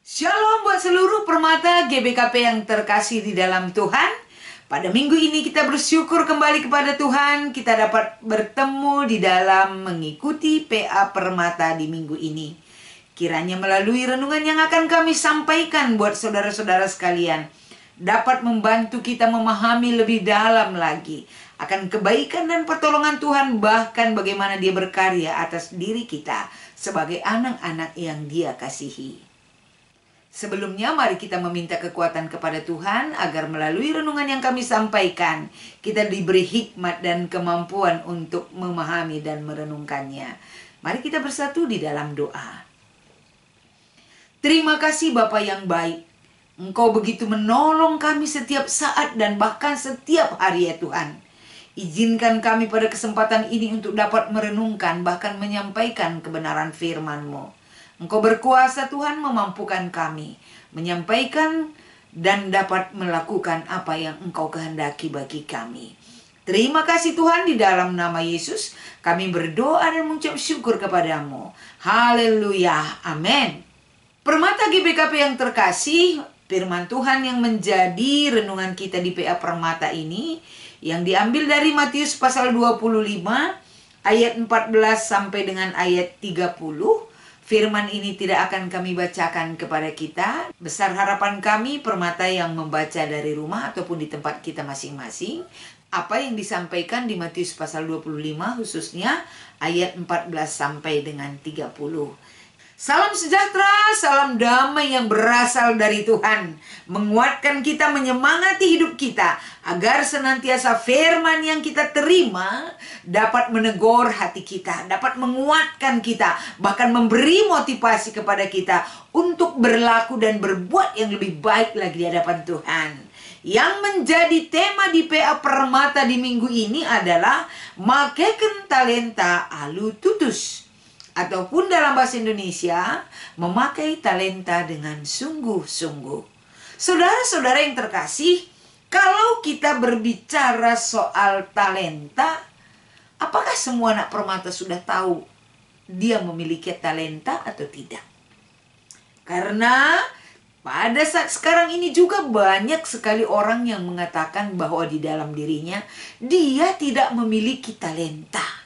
Shalom buat seluruh permata GBKP yang terkasih di dalam Tuhan. Pada minggu ini kita bersyukur kembali kepada Tuhan. Kita dapat bertemu di dalam mengikuti PA Permata di minggu ini. Kiranya melalui renungan yang akan kami sampaikan buat saudara-saudara sekalian, dapat membantu kita memahami lebih dalam lagi akan kebaikan dan pertolongan Tuhan, bahkan bagaimana Dia berkarya atas diri kita sebagai anak-anak yang Dia kasihi. Sebelumnya, mari kita meminta kekuatan kepada Tuhan agar melalui renungan yang kami sampaikan, kita diberi hikmat dan kemampuan untuk memahami dan merenungkannya. Mari kita bersatu di dalam doa. Terima kasih Bapa yang baik. Engkau begitu menolong kami setiap saat dan bahkan setiap hari ya Tuhan. Izinkan kami pada kesempatan ini untuk dapat merenungkan bahkan menyampaikan kebenaran firman-Mu. Engkau berkuasa Tuhan memampukan kami menyampaikan dan dapat melakukan apa yang Engkau kehendaki bagi kami. Terima kasih Tuhan, di dalam nama Yesus kami berdoa dan mengucap syukur kepadamu. Haleluya, amin. Permata GBKP yang terkasih, firman Tuhan yang menjadi renungan kita di PA Permata ini yang diambil dari Matius pasal 25 ayat 14 sampai dengan ayat 30. Firman ini tidak akan kami bacakan kepada kita. Besar harapan kami permata yang membaca dari rumah ataupun di tempat kita masing-masing, apa yang disampaikan di Matius pasal 25 khususnya ayat 14 sampai dengan 30. Salam sejahtera, salam damai yang berasal dari Tuhan, menguatkan kita, menyemangati hidup kita, agar senantiasa firman yang kita terima dapat menegur hati kita, dapat menguatkan kita, bahkan memberi motivasi kepada kita untuk berlaku dan berbuat yang lebih baik lagi di hadapan Tuhan. Yang menjadi tema di PA Permata di minggu ini adalah makeken talenta alu tutus. Ataupun dalam bahasa Indonesia, memakai talenta dengan sungguh-sungguh. Saudara-saudara yang terkasih, kalau kita berbicara soal talenta, apakah semua anak permata sudah tahu dia memiliki talenta atau tidak? Karena pada saat sekarang ini juga banyak sekali orang yang mengatakan bahwa di dalam dirinya dia tidak memiliki talenta.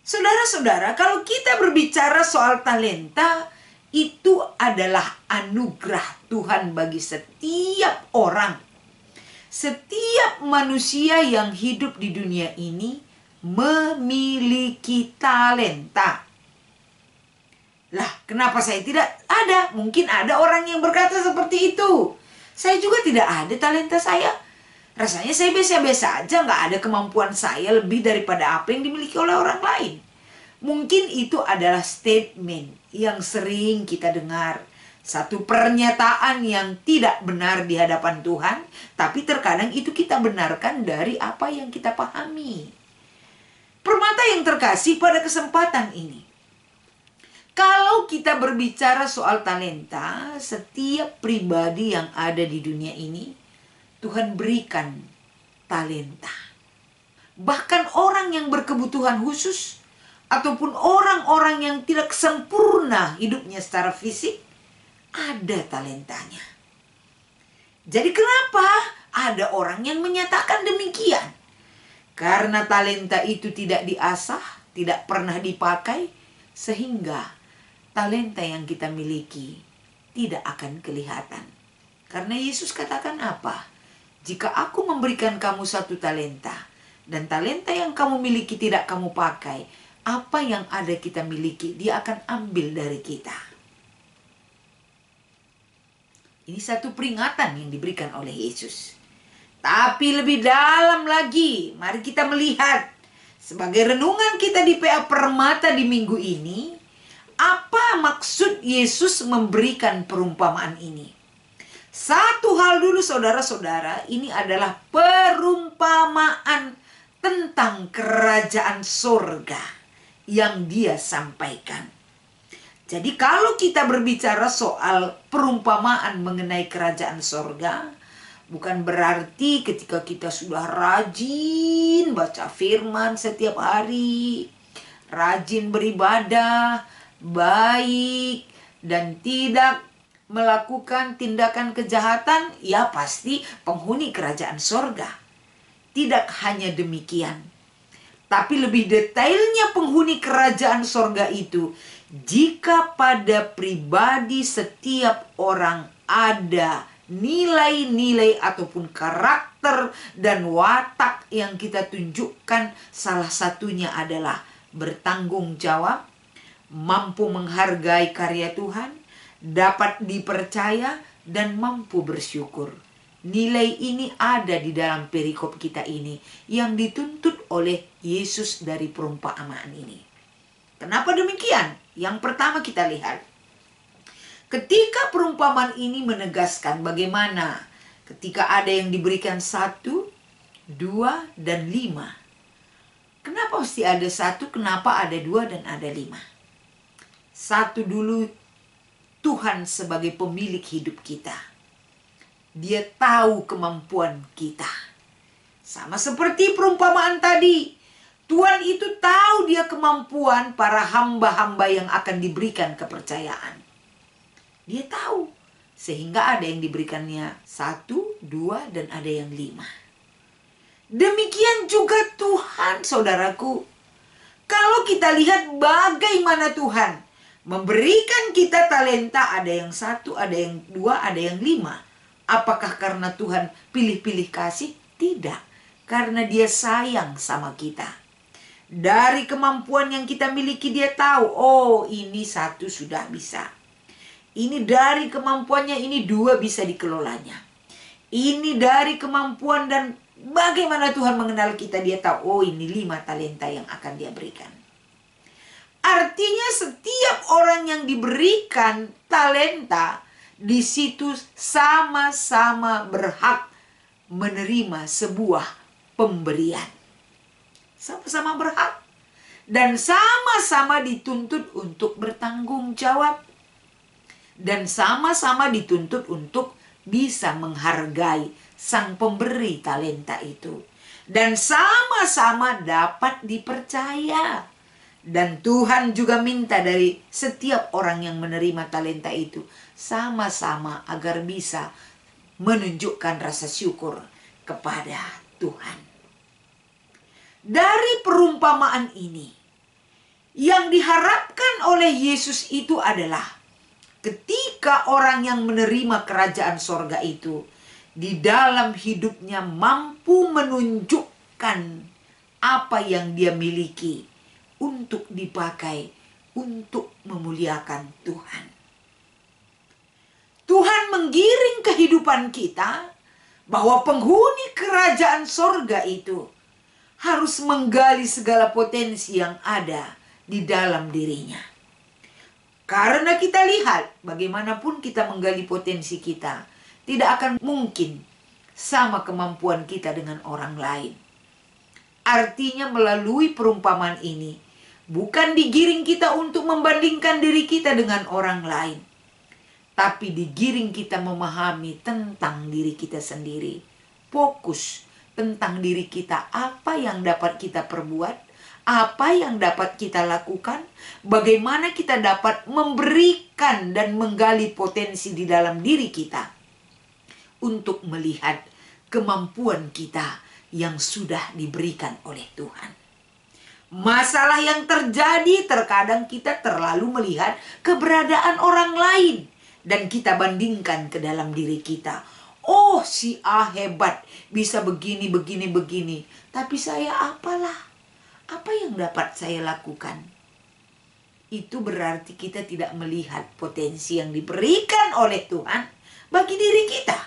Saudara-saudara, kalau kita berbicara soal talenta, itu adalah anugerah Tuhan bagi setiap orang. Setiap manusia yang hidup di dunia ini memiliki talenta. Lah, kenapa saya tidak ada? Mungkin ada orang yang berkata seperti itu. Saya juga tidak ada talenta saya. Rasanya saya biasa-biasa aja, nggak ada kemampuan saya lebih daripada apa yang dimiliki oleh orang lain. Mungkin itu adalah statement yang sering kita dengar. Satu pernyataan yang tidak benar di hadapan Tuhan, tapi terkadang itu kita benarkan dari apa yang kita pahami. Permata yang terkasih, pada kesempatan ini, kalau kita berbicara soal talenta, setiap pribadi yang ada di dunia ini, Tuhan berikan talenta. Bahkan orang yang berkebutuhan khusus, ataupun orang-orang yang tidak sempurna hidupnya secara fisik, ada talentanya. Jadi kenapa ada orang yang menyatakan demikian? Karena talenta itu tidak diasah, tidak pernah dipakai, sehingga talenta yang kita miliki tidak akan kelihatan. Karena Yesus katakan apa? Jika aku memberikan kamu satu talenta, dan talenta yang kamu miliki tidak kamu pakai, apa yang ada kita miliki, Dia akan ambil dari kita. Ini satu peringatan yang diberikan oleh Yesus. Tapi lebih dalam lagi, mari kita melihat sebagai renungan kita di PA Permata di minggu ini, apa maksud Yesus memberikan perumpamaan ini. Satu hal dulu saudara-saudara, ini adalah perumpamaan tentang kerajaan surga yang Dia sampaikan. Jadi kalau kita berbicara soal perumpamaan mengenai kerajaan surga, bukan berarti ketika kita sudah rajin baca firman setiap hari, rajin beribadah, baik, dan tidak melakukan tindakan kejahatan, ya pasti penghuni kerajaan sorga. Tidak hanya demikian, tapi lebih detailnya penghuni kerajaan sorga itu, jika pada pribadi setiap orang ada nilai-nilai ataupun karakter dan watak yang kita tunjukkan, salah satunya adalah bertanggung jawab, mampu menghargai karya Tuhan, dapat dipercaya, dan mampu bersyukur. Nilai ini ada di dalam perikop kita ini yang dituntut oleh Yesus dari perumpamaan ini. Kenapa demikian? Yang pertama kita lihat, ketika perumpamaan ini menegaskan bagaimana ketika ada yang diberikan 1, 2, dan 5. Kenapa mesti ada 1, kenapa ada 2, dan ada 5? 1 dulu, Tuhan sebagai pemilik hidup kita. Dia tahu kemampuan kita. Sama seperti perumpamaan tadi. Tuhan itu tahu dia kemampuan para hamba-hamba yang akan diberikan kepercayaan. Dia tahu. Sehingga ada yang diberikannya 1, 2, dan ada yang 5. Demikian juga Tuhan, saudaraku. Kalau kita lihat bagaimana Tuhan memberikan kita talenta, ada yang 1, ada yang 2, ada yang 5. Apakah karena Tuhan pilih-pilih kasih? Tidak. Karena dia sayang sama kita. Dari kemampuan yang kita miliki dia tahu, oh ini 1 sudah bisa. Ini dari kemampuannya, ini 2 bisa dikelolanya. Ini dari kemampuan dan bagaimana Tuhan mengenal kita, dia tahu, oh ini 5 talenta yang akan dia berikan. Artinya setiap orang yang diberikan talenta, di situ sama-sama berhak menerima sebuah pemberian. Sama-sama berhak. Dan sama-sama dituntut untuk bertanggung jawab. Dan sama-sama dituntut untuk bisa menghargai sang pemberi talenta itu. Dan sama-sama dapat dipercaya. Dan Tuhan juga minta dari setiap orang yang menerima talenta itu sama-sama agar bisa menunjukkan rasa syukur kepada Tuhan. Dari perumpamaan ini, yang diharapkan oleh Yesus itu adalah ketika orang yang menerima kerajaan sorga itu di dalam hidupnya mampu menunjukkan apa yang dia miliki untuk dipakai untuk memuliakan Tuhan. Tuhan menggiring kehidupan kita bahwa penghuni kerajaan sorga itu harus menggali segala potensi yang ada di dalam dirinya. Karena kita lihat bagaimanapun kita menggali potensi kita, tidak akan mungkin sama kemampuan kita dengan orang lain. Artinya melalui perumpamaan ini, bukan digiring kita untuk membandingkan diri kita dengan orang lain. Tapi digiring kita memahami tentang diri kita sendiri. Fokus tentang diri kita, apa yang dapat kita perbuat, apa yang dapat kita lakukan, bagaimana kita dapat memberikan dan menggali potensi di dalam diri kita untuk melihat kemampuan kita yang sudah diberikan oleh Tuhan. Masalah yang terjadi terkadang kita terlalu melihat keberadaan orang lain dan kita bandingkan ke dalam diri kita. Oh, si A hebat, bisa begini, begini, begini. Tapi saya apalah? Apa yang dapat saya lakukan? Itu berarti kita tidak melihat potensi yang diberikan oleh Tuhan bagi diri kita.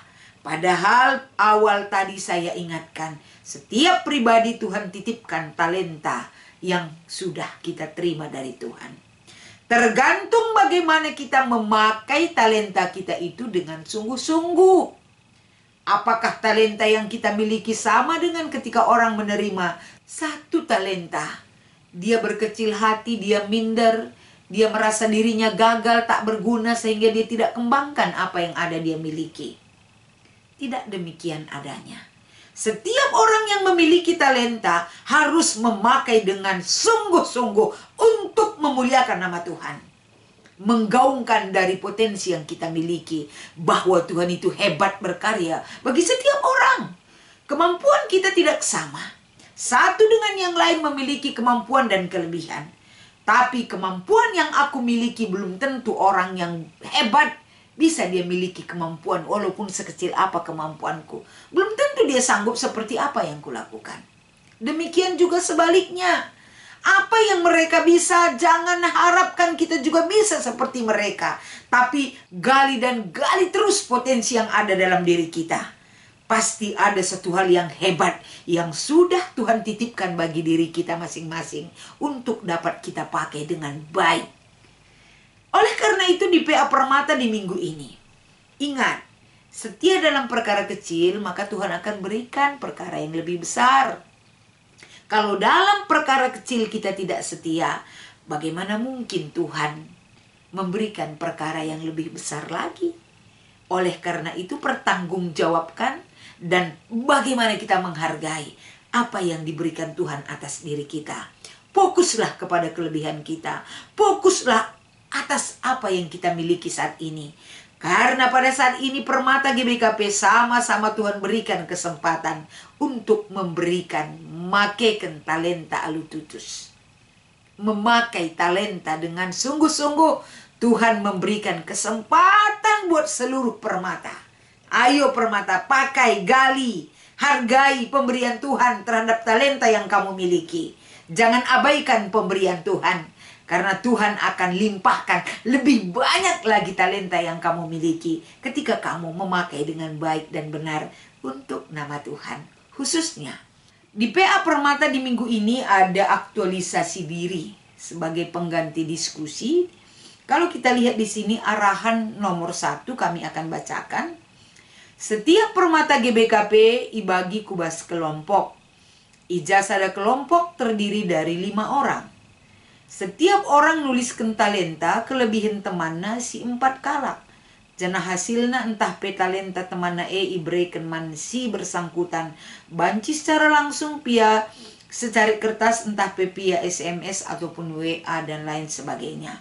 Padahal awal tadi saya ingatkan, setiap pribadi Tuhan titipkan talenta yang sudah kita terima dari Tuhan. Tergantung bagaimana kita memakai talenta kita itu dengan sungguh-sungguh. Apakah talenta yang kita miliki sama dengan ketika orang menerima 1 talenta? Dia berkecil hati, dia minder, dia merasa dirinya gagal, tak berguna sehingga dia tidak kembangkan apa yang ada dia miliki. Tidak demikian adanya. Setiap orang yang memiliki talenta harus memakai dengan sungguh-sungguh untuk memuliakan nama Tuhan. menggaungkan dari potensi yang kita miliki, bahwa Tuhan itu hebat berkarya bagi setiap orang. Kemampuan kita tidak sama. Satu dengan yang lain memiliki kemampuan dan kelebihan. Tapi kemampuan yang aku miliki belum tentu orang yang hebat bisa dia miliki kemampuan, walaupun sekecil apa kemampuanku. Belum tentu dia sanggup seperti apa yang kulakukan. Demikian juga sebaliknya. Apa yang mereka bisa, jangan harapkan kita juga bisa seperti mereka. Tapi gali dan gali terus potensi yang ada dalam diri kita. Pasti ada satu hal yang hebat yang sudah Tuhan titipkan bagi diri kita masing-masing untuk dapat kita pakai dengan baik. Oleh karena itu di PA Permata di minggu ini, ingat, setia dalam perkara kecil, maka Tuhan akan berikan perkara yang lebih besar. Kalau dalam perkara kecil kita tidak setia, bagaimana mungkin Tuhan memberikan perkara yang lebih besar lagi? Oleh karena itu pertanggungjawabkan dan bagaimana kita menghargai apa yang diberikan Tuhan atas diri kita. Fokuslah kepada kelebihan kita. Fokuslah atas apa yang kita miliki saat ini. Karena pada saat ini Permata GBKP sama-sama Tuhan berikan kesempatan untuk memberikan, makaikan talenta alututus. Memakai talenta dengan sungguh-sungguh, Tuhan memberikan kesempatan buat seluruh Permata. Ayo Permata, pakai, gali, hargai pemberian Tuhan terhadap talenta yang kamu miliki. Jangan abaikan pemberian Tuhan. Karena Tuhan akan limpahkan lebih banyak lagi talenta yang kamu miliki ketika kamu memakai dengan baik dan benar untuk nama Tuhan. Khususnya di PA Permata di minggu ini ada aktualisasi diri sebagai pengganti diskusi. Kalau kita lihat di sini arahan nomor 1 kami akan bacakan. Setiap Permata GBKP ibagi kubas kelompok. Ijazah kelompok terdiri dari 5 orang. Setiap orang nuliskan talenta kelebihan temanna si 4 kalak. Jana hasilna entah pe talenta temanna ibrekan man si bersangkutan. Banci secara langsung pia secari kertas entah pe pia SMS ataupun WA dan lain sebagainya.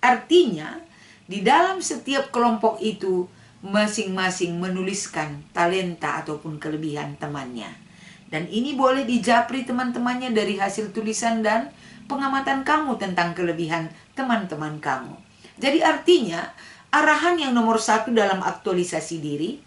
Artinya di dalam setiap kelompok itu masing-masing menuliskan talenta ataupun kelebihan temannya. Dan ini boleh dijapri teman-temannya dari hasil tulisan dan pengamatan kamu tentang kelebihan teman-teman kamu. Jadi artinya arahan yang nomor 1 dalam aktualisasi diri,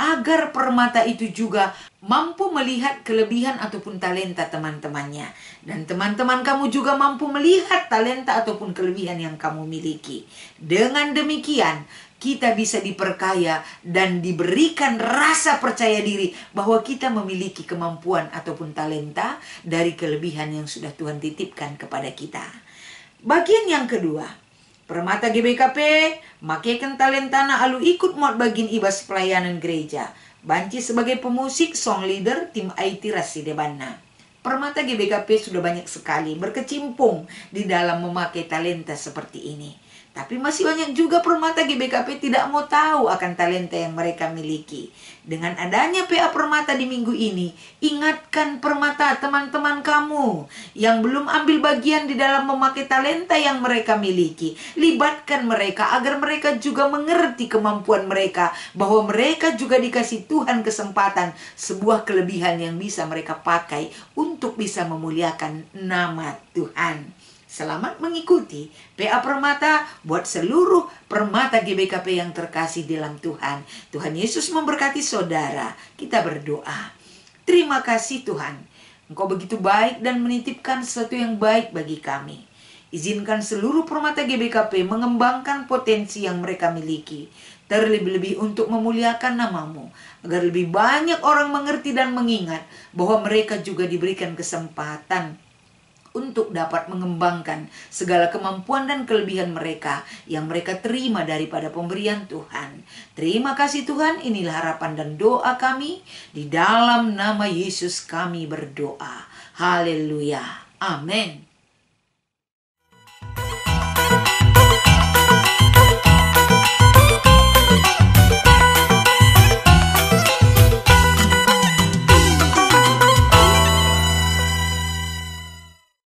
agar Permata itu juga mampu melihat kelebihan ataupun talenta teman-temannya. Dan teman-teman kamu juga mampu melihat talenta ataupun kelebihan yang kamu miliki. Dengan demikian kita bisa diperkaya dan diberikan rasa percaya diri bahwa kita memiliki kemampuan ataupun talenta dari kelebihan yang sudah Tuhan titipkan kepada kita. Bagian yang kedua, Permata GBKP makaikan talentana alu ikut mod bagin ibas pelayanan gereja. Banci sebagai pemusik, song leader, tim IT Rasi Debanna. Permata GBKP sudah banyak sekali berkecimpung di dalam memakai talenta seperti ini. Tapi masih banyak juga Permata GBKP tidak mau tahu akan talenta yang mereka miliki. Dengan adanya PA Permata di minggu ini, ingatkan Permata teman-teman kamu yang belum ambil bagian di dalam memakai talenta yang mereka miliki. Libatkan mereka agar mereka juga mengerti kemampuan mereka, bahwa mereka juga dikasih Tuhan kesempatan, sebuah kelebihan yang bisa mereka pakai untuk bisa memuliakan nama Tuhan. Selamat mengikuti PA Permata buat seluruh Permata GBKP yang terkasih dalam Tuhan. Tuhan Yesus memberkati saudara. Kita berdoa. Terima kasih Tuhan. Engkau begitu baik dan menitipkan sesuatu yang baik bagi kami. Izinkan seluruh Permata GBKP mengembangkan potensi yang mereka miliki. Terlebih-lebih untuk memuliakan namamu. Agar lebih banyak orang mengerti dan mengingat bahwa mereka juga diberikan kesempatan untuk dapat mengembangkan segala kemampuan dan kelebihan mereka yang mereka terima daripada pemberian Tuhan. Terima kasih Tuhan, inilah harapan dan doa kami. Di dalam nama Yesus kami berdoa. Haleluya. Amin.